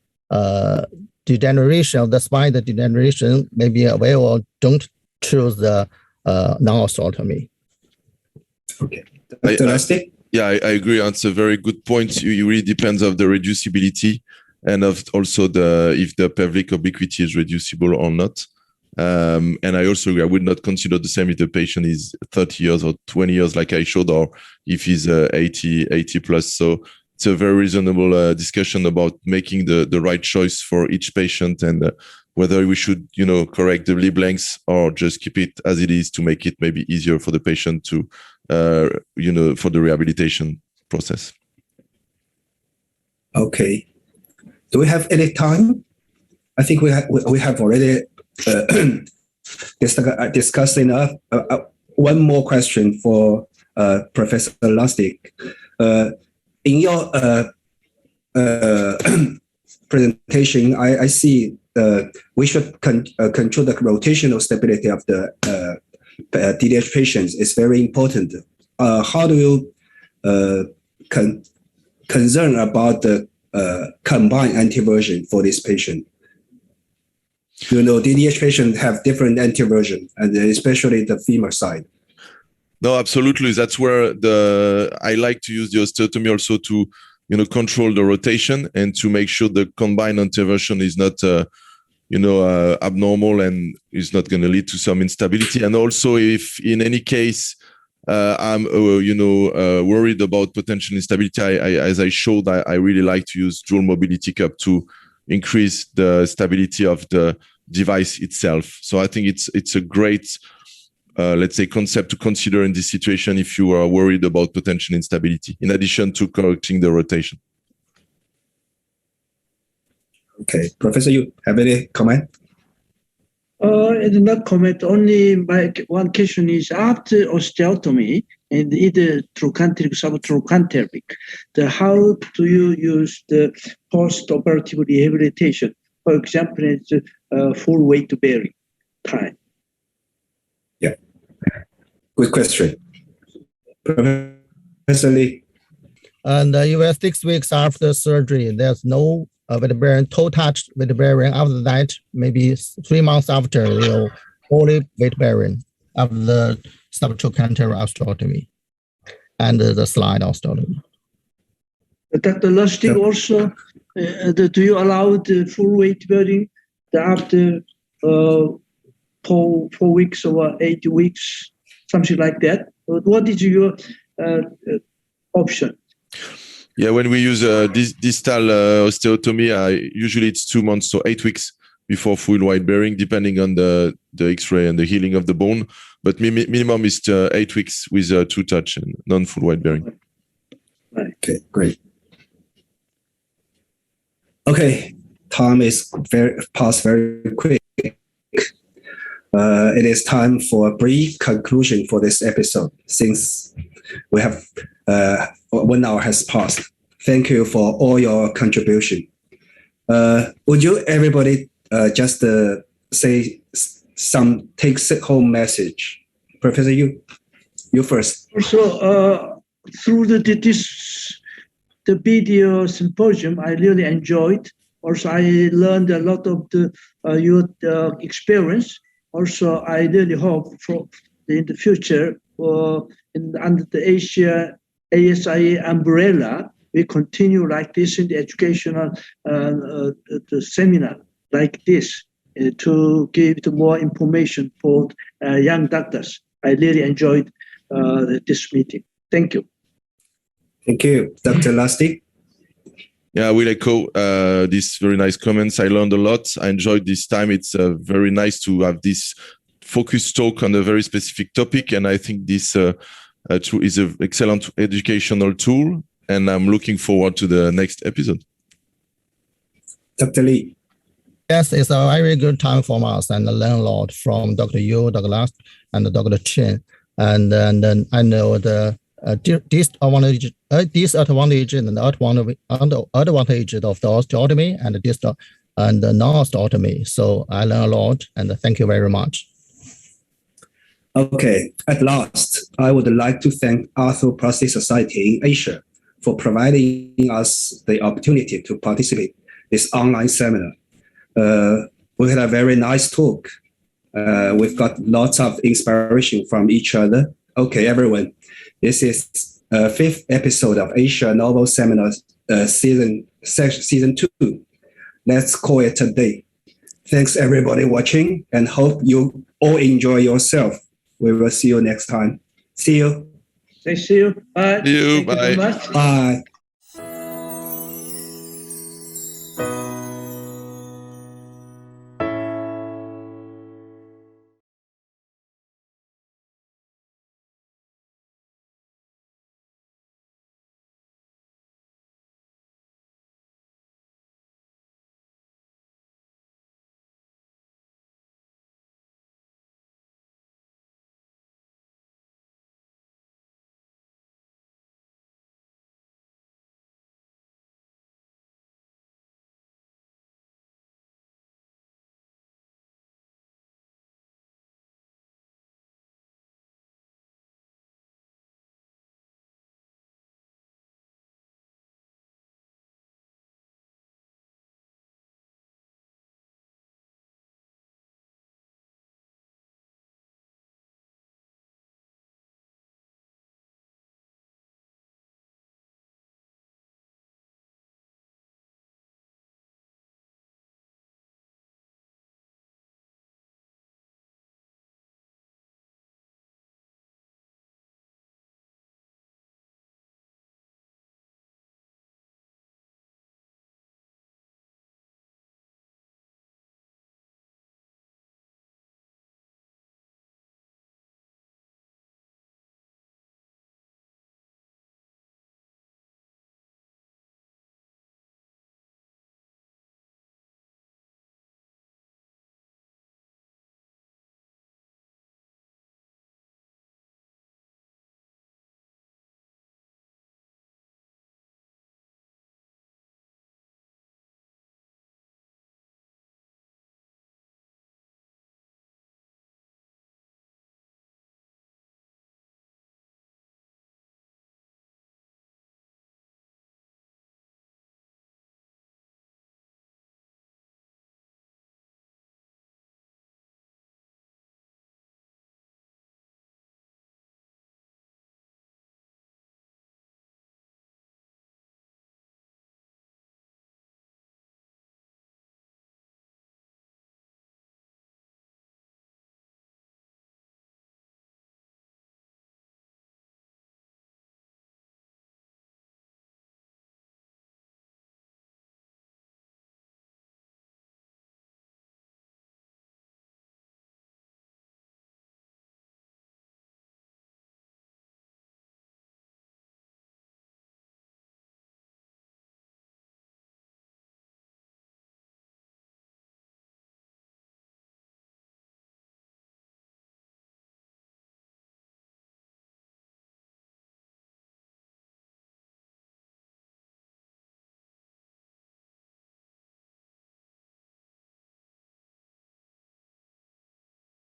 degeneration of the spine, the degeneration may be available, don't choose the non-osteotomy. Okay. Dr. Lustig? Yeah, I agree. That's a very good point. It really depends on the reducibility and of also if the pelvic obliquity is reducible or not. And I also agree, I would not consider the same if the patient is 30 years or 20 years, like I showed, or if he's 80 plus. So it's a very reasonable discussion about making the right choice for each patient and whether we should, correct the limb length or just keep it as it is to make it maybe easier for the patient to, for the rehabilitation process. Okay. Do we have any time? I think we have already discussed enough. One more question for Professor Lustig. In your presentation, I see we should control the rotational stability of the DDH patients. It's very important. How do you concern about the combined anteversion for this patient? DDH patients have different anteversion, and especially the femur side. No, absolutely. That's where I like to use the osteotomy also to, control the rotation and to make sure the combined anteversion is not, abnormal and is not going to lead to some instability. And also, if in any case I'm, worried about potential instability, as I showed, I really like to use dual mobility cup to increase the stability of the device itself. So I think it's a great, let's say, concept to consider in this situation if you are worried about potential instability, in addition to correcting the rotation. Okay, Professor, you have any comment? I did not comment. Only my one question is after osteotomy and either trochanteric, subtrochanteric, how do you use the post-operative rehabilitation? For example, it's full weight bearing time. Yeah, good question, Professor Lee. And even 6 weeks after surgery, there's no weight bearing, toe touch weight bearing. After that, maybe 3 months after, only weight bearing after the subtrochanteric osteotomy and the slide osteotomy. Dr. Lustig, also, do you allow the full weight bearing after 4 weeks or 8 weeks, something like that? What is your option? Yeah, when we use distal osteotomy, usually it's 2 months, so 8 weeks before full white bearing, depending on the X-ray and the healing of the bone. But minimum is 8 weeks with 2 touch and non-full white bearing. Okay, great. Okay, time is passed very quick. It is time for a brief conclusion for this episode, since we have 1 hour has passed. Thank you for all your contribution. Would you everybody just say some take-home message? Professor, you first. Also, through the video symposium, I really enjoyed. Also, I learned a lot of your experience. Also, I really hope for in the future, under the Asia ASIA umbrella, we continue like this in the educational the seminar like this to give more information for young doctors. I really enjoyed this meeting. Thank you. Thank you. Dr. Lustig? Yeah, I will echo these very nice comments. I learned a lot. I enjoyed this time. It's very nice to have this focused talk on a very specific topic. And I think this is an excellent educational tool. And I'm looking forward to the next episode. Dr. Lee? Yes, it's a very good time for us and learn a lot from Dr. Yu, Dr. Last, and Dr. Chen. And then I know the disadvantage and the advantage of the osteotomy and the non-osteotomy. So I learned a lot, and thank you very much. Okay, at last, I would like to thank Arthroplasty Society in Asia for providing us the opportunity to participate in this online seminar. We had a very nice talk. We've got lots of inspiration from each other. Okay, everyone, this is 5th episode of Asia Novel Seminars season 2. Let's call it a day. Thanks everybody watching, and hope you all enjoy yourself. We will see you next time. See you. See you. Bye. See you. Thank you very much. Bye.